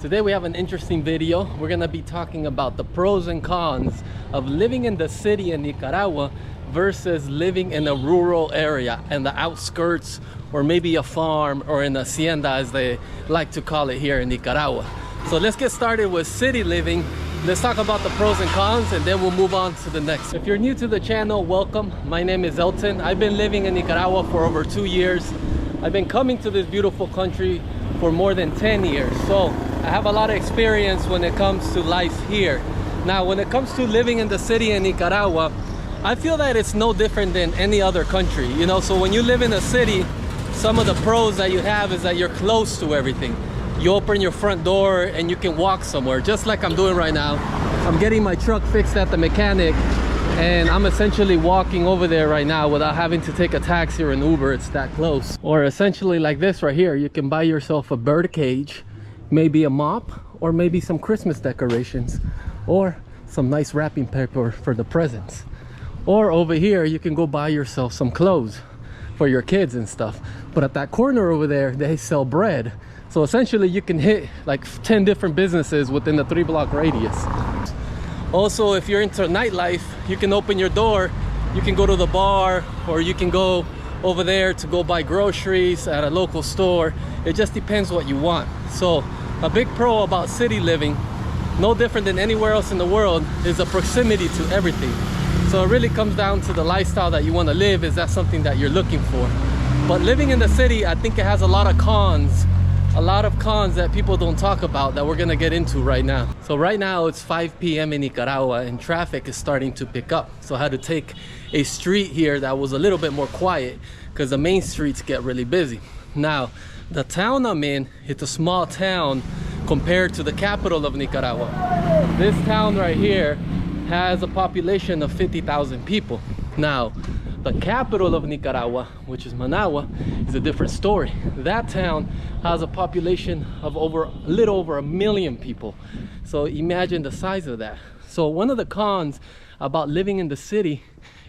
Today we have an interesting video. We're gonna be talking about the pros and cons of living in the city in Nicaragua versus living in a rural area and the outskirts, or maybe a farm or an hacienda as they like to call it here in Nicaragua. So let's get started with city living. Let's talk about the pros and cons and then we'll move on to the next. If you're new to the channel, welcome. My name is Elton. I've been living in Nicaragua for over 2 years. I've been coming to this beautiful country for more than 10 years. So I have a lot of experience when it comes to life here. Now, when it comes to living in the city in Nicaragua, I feel that it's no different than any other country. You know, so when you live in a city, some of the pros that you have is that you're close to everything. You open your front door and you can walk somewhere, just like I'm doing right now. I'm getting my truck fixed at the mechanic and I'm essentially walking over there right now without having to take a taxi or an Uber. It's that close. Or essentially like this right here, you can buy yourself a bird cage, maybe a mop, or maybe some Christmas decorations, or some nice wrapping paper for the presents. Or over here, you can go buy yourself some clothes for your kids and stuff. But at that corner over there, they sell bread. So essentially you can hit like 10 different businesses within the 3-block radius. Also, if you're into nightlife, you can open your door, you can go to the bar, or you can go over there to go buy groceries at a local store. It just depends what you want. So a big pro about city living, no different than anywhere else in the world, is the proximity to everything. So it really comes down to the lifestyle that you want to live. Is that something that you're looking for? But living in the city, I think it has a lot of cons that people don't talk about that we're gonna get into right now. So right now it's 5 p.m. in Nicaragua and traffic is starting to pick up. So I had to take a street here that was a little bit more quiet because the main streets get really busy. Now, the town I'm in, it's a small town compared to the capital of Nicaragua. This town right here has a population of 50,000 people. Now, the capital of Nicaragua, which is Managua, is a different story. That town has a population of a little over 1 million people. So imagine the size of that. So one of the cons about living in the city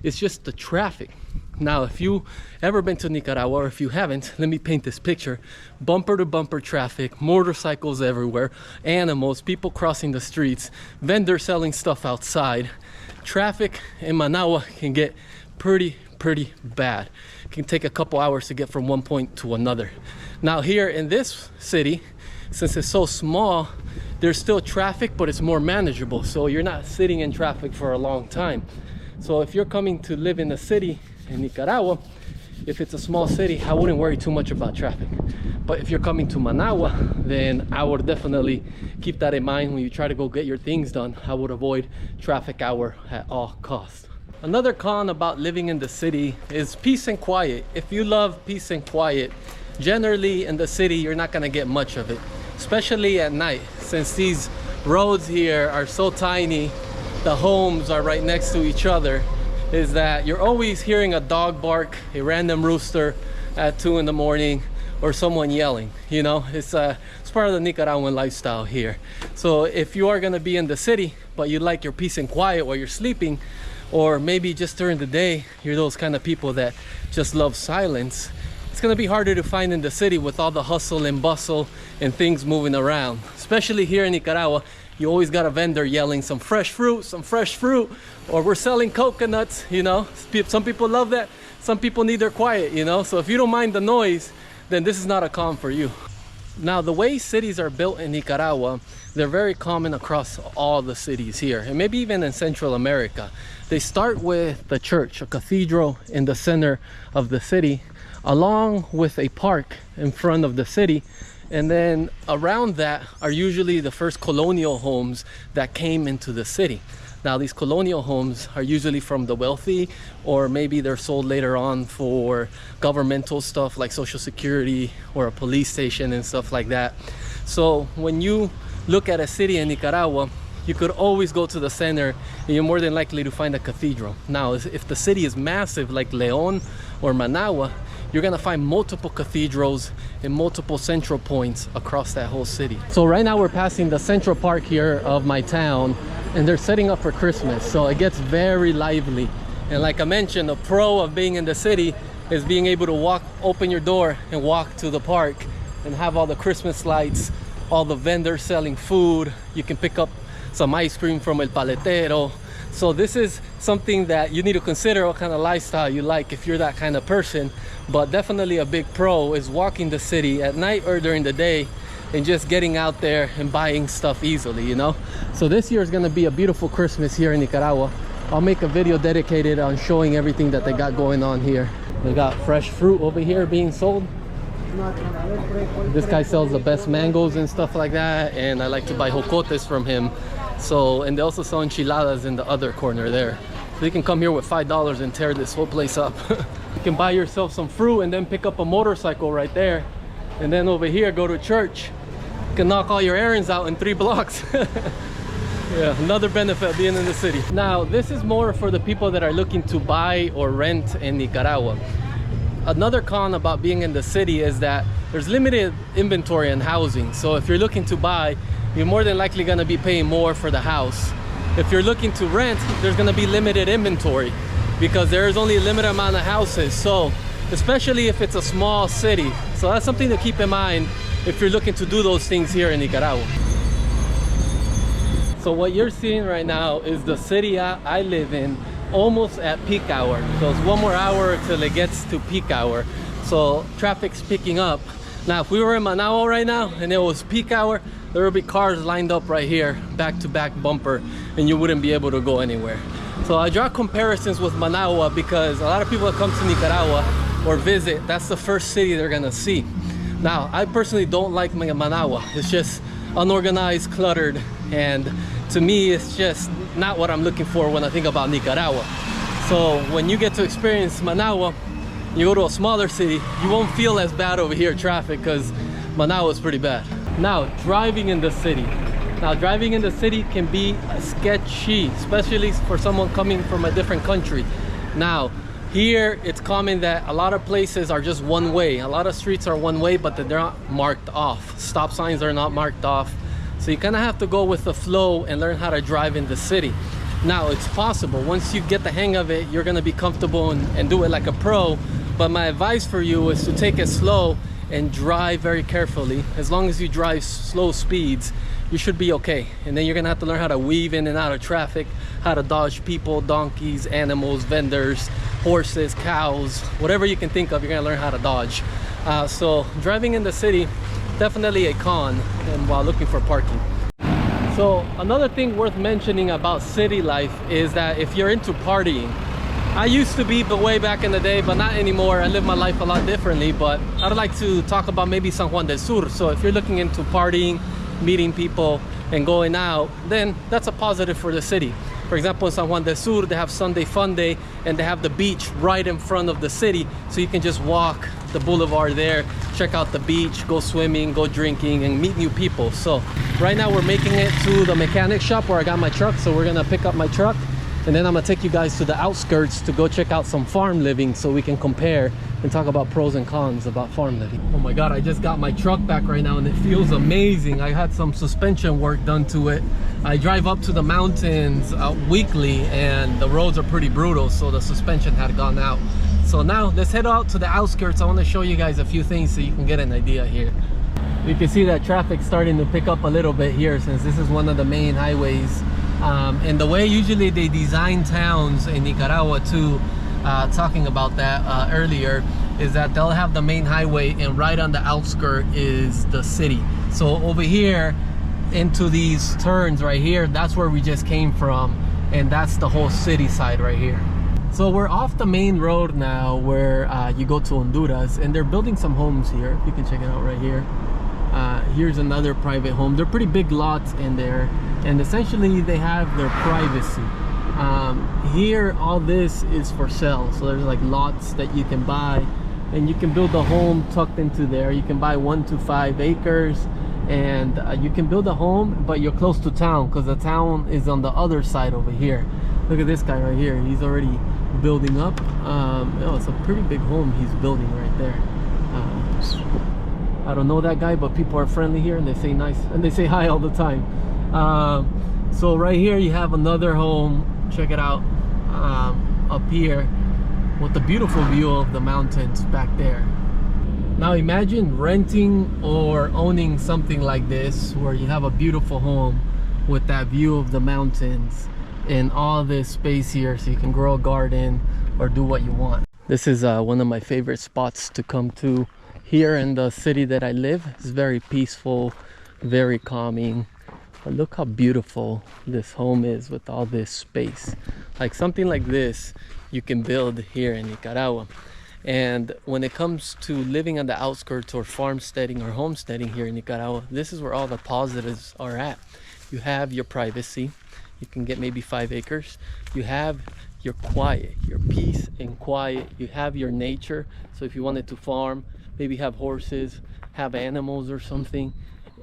is just the traffic. Now, if you ever been to Nicaragua, or if you haven't, let me paint this picture. Bumper to bumper traffic, motorcycles everywhere, animals, people crossing the streets, vendors selling stuff outside. Traffic in Managua can get pretty bad. It can take a couple hours to get from one point to another. Now here in this city, since it's so small, there's still traffic, but it's more manageable. So you're not sitting in traffic for a long time. So if you're coming to live in a city in Nicaragua, if it's a small city, I wouldn't worry too much about traffic. But if you're coming to Managua, then I would definitely keep that in mind when you try to go get your things done. I would avoid traffic hour at all costs. Another con about living in the city is peace and quiet. If you love peace and quiet, generally in the city, you're not gonna get much of it, especially at night. Since these roads here are so tiny, the homes are right next to each other, is that you're always hearing a dog bark, a random rooster at 2 in the morning, or someone yelling. You know, it's part of the Nicaraguan lifestyle here. So if you are gonna be in the city, but you like your peace and quiet while you're sleeping, or maybe just during the day, you're those kind of people that just love silence, it's gonna be harder to find in the city with all the hustle and bustle and things moving around. Especially here in Nicaragua, you always got a vendor yelling some fresh fruit, or we're selling coconuts, you know. Some people love that, some people need their quiet, you know. So if you don't mind the noise, then this is not a con for you. Now, the way cities are built in Nicaragua, they're very common across all the cities here, and maybe even in Central America. They start with the church, a cathedral in the center of the city, along with a park in front of the city. And then around that are usually the first colonial homes that came into the city. Now, these colonial homes are usually from the wealthy, or maybe they're sold later on for governmental stuff like Social Security or a police station and stuff like that. So when you look at a city in Nicaragua, you could always go to the center and you're more than likely to find a cathedral. Now, if the city is massive like León or Managua, you're gonna find multiple cathedrals and multiple central points across that whole city. So right now we're passing the central park here of my town, and they're setting up for Christmas, so it gets very lively. And like I mentioned, a pro of being in the city is being able to open your door and walk to the park and have all the Christmas lights all the vendors selling food. You can pick up some ice cream from El Paletero. So this is something that you need to consider what kind of lifestyle you like if you're that kind of person. But definitely a big pro is walking the city at night or during the day and just getting out there and buying stuff easily, you know. So this year is going to be a beautiful Christmas here in Nicaragua. I'll make a video dedicated on showing everything that they got going on here. They got fresh fruit over here being sold. This guy sells the best mangoes and stuff like that, and I like to buy jocotes from him. So, and they also sell enchiladas in the other corner there. So you can come here with $5 and tear this whole place up. You can buy yourself some fruit and then pick up a motorcycle right there. And then over here, go to church. You can knock all your errands out in 3 blocks. Yeah, another benefit of being in the city. Now, this is more for the people that are looking to buy or rent in Nicaragua. Another con about being in the city is that there's limited inventory and housing. So if you're looking to buy, you're more than likely going to be paying more for the house. If you're looking to rent, there's going to be limited inventory because there is only a limited amount of houses. So especially if it's a small city. So that's something to keep in mind if you're looking to do those things here in Nicaragua. So what you're seeing right now is the city I live in almost at peak hour. So it's 1 more hour till it gets to peak hour. So traffic's picking up. Now, if we were in Managua right now and it was peak hour, there would be cars lined up right here, back-to-back bumper, and you wouldn't be able to go anywhere. So I draw comparisons with Managua because a lot of people that come to Nicaragua or visit, that's the first city they're gonna see. Now, I personally don't like Managua. It's just unorganized, cluttered, and to me, it's just not what I'm looking for when I think about Nicaragua. So when you get to experience Managua, you go to a smaller city, you won't feel as bad over here traffic because Managua is pretty bad. Now, driving in the city. Now, driving in the city can be sketchy, especially for someone coming from a different country. Now, here it's common that a lot of places are just one way. A lot of streets are one way, but they're not marked off. Stop signs are not marked off. So you kind of have to go with the flow and learn how to drive in the city. Now, it's possible. Once you get the hang of it, you're going to be comfortable and do it like a pro. But my advice for you is to take it slow and drive very carefully. As long as you drive slow speeds, you should be okay. And then you're gonna have to learn how to weave in and out of traffic, how to dodge people, donkeys, animals, vendors, horses, cows, whatever you can think of, you're gonna learn how to dodge. So driving in the city, definitely a con, and while looking for parking. So another thing worth mentioning about city life is that if you're into partying, I used to be, but way back in the day, but not anymore. I live my life a lot differently, but I'd like to talk about maybe San Juan del Sur. So if you're looking into partying, meeting people, and going out, then that's a positive for the city. For example, in San Juan del Sur, they have Sunday Fun Day, and they have the beach right in front of the city. So you can just walk the boulevard there, check out the beach, go swimming, go drinking, and meet new people. So right now we're making it to the mechanic shop where I got my truck. So we're gonna pick up my truck, and then I'm gonna take you guys to the outskirts to go check out some farm living so we can compare and talk about pros and cons about farm living. Oh my God, I just got my truck back right now and it feels amazing. I had some suspension work done to it. I drive up to the mountains weekly and the roads are pretty brutal, so the suspension had gone out. So now let's head out to the outskirts. I wanna show you guys a few things so you can get an idea here. You can see that traffic's starting to pick up a little bit here since this is one of the main highways. And the way usually they design towns in Nicaragua too, talking about that earlier, is that they'll have the main highway and right on the outskirt is the city. So over here into these turns right here, that's where we just came from, and that's the whole city side right here. So we're off the main road now where you go to Honduras, and they're building some homes here. You can check it out right here. Here's another private home. They're pretty big lots in there, and essentially they have their privacy. Here all this is for sale, so there's like lots that you can buy and you can build a home tucked into there. You can buy 1 to 5 acres, and you can build a home, but you're close to town because the town is on the other side over here. Look at this guy right here, he's already building up. Oh, it's a pretty big home he's building right there. I don't know that guy, but people are friendly here and they say nice, and they say hi all the time. So right here you have another home. Check it out, up here with the beautiful view of the mountains back there. Now imagine renting or owning something like this where you have a beautiful home with that view of the mountains and all this space here so you can grow a garden or do what you want. This is one of my favorite spots to come to here in the city that I live. It's very peaceful, very calming. But look how beautiful this home is with all this space. Like something like this you can build here in Nicaragua. And when it comes to living on the outskirts or farmsteading or homesteading here in Nicaragua, this is where all the positives are at. You have your privacy. You can get maybe 5 acres. You have your quiet, your peace and quiet. You have your nature. So if you wanted to farm, maybe have horses, have animals or something,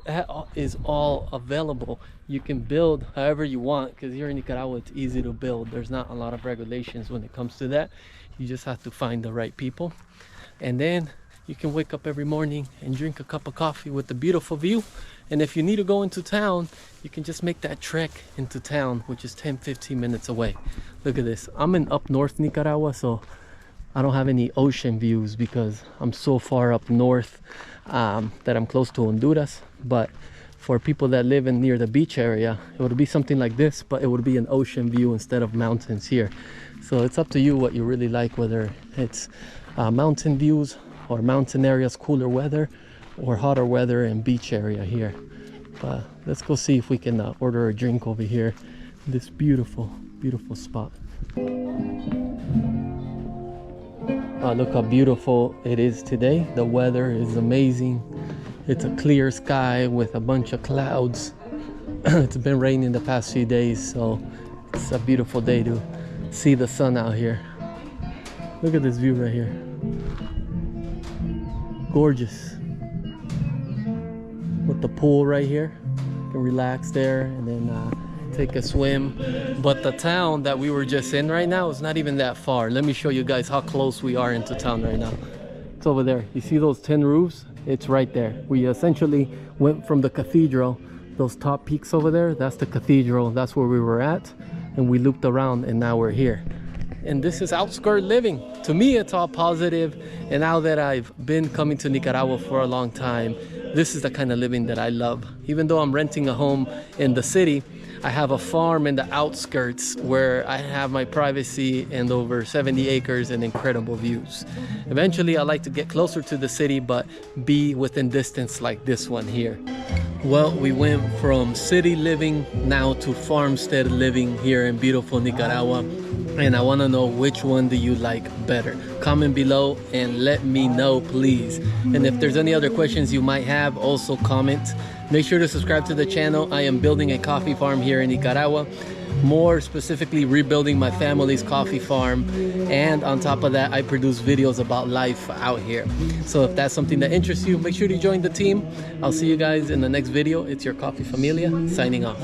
that is all available. You can build however you want, because here in Nicaragua it's easy to build. There's not a lot of regulations when it comes to that. You just have to find the right people, and then you can wake up every morning and drink a cup of coffee with a beautiful view. And if you need to go into town, you can just make that trek into town, which is 10-15 minutes away. Look at this. I'm in up north Nicaragua, so I don't have any ocean views because I'm so far up north that I'm close to Honduras. But for people that live in near the beach area, it would be something like this, but it would be an ocean view instead of mountains here. So it's up to you what you really like, whether it's mountain views or mountain areas, cooler weather, or hotter weather and beach area here. But let's go see if we can order a drink over here. This beautiful, beautiful spot. Look how beautiful it is today. The weather is amazing. It's a clear sky with a bunch of clouds. It's been raining the past few days, so it's a beautiful day to see the sun out here. Look at this view right here. Gorgeous. With the pool right here. You can relax there and then take a swim. But the town that we were just in right now is not even that far. Let me show you guys how close we are into town right now. It's over there. You see those 10 roofs? It's right there. We essentially went from the cathedral, those top peaks over there, that's the cathedral, that's where we were at, and we looped around and now we're here. And this is outskirt living. To me, it's all positive. And now that I've been coming to Nicaragua for a long time, this is the kind of living that I love. Even though I'm renting a home in the city, I have a farm in the outskirts where I have my privacy and over 70 acres and incredible views. Eventually, I like to get closer to the city, but be within distance like this one here. Well, we went from city living now to farmstead living here in beautiful Nicaragua. And I want to know, which one do you like better? Comment below and let me know, please. And if there's any other questions you might have, also comment. Make sure to subscribe to the channel. I am building a coffee farm here in Nicaragua. More specifically, rebuilding my family's coffee farm. And on top of that, I produce videos about life out here. So if that's something that interests you, make sure to join the team. I'll see you guys in the next video. It's your Coffee Familia signing off.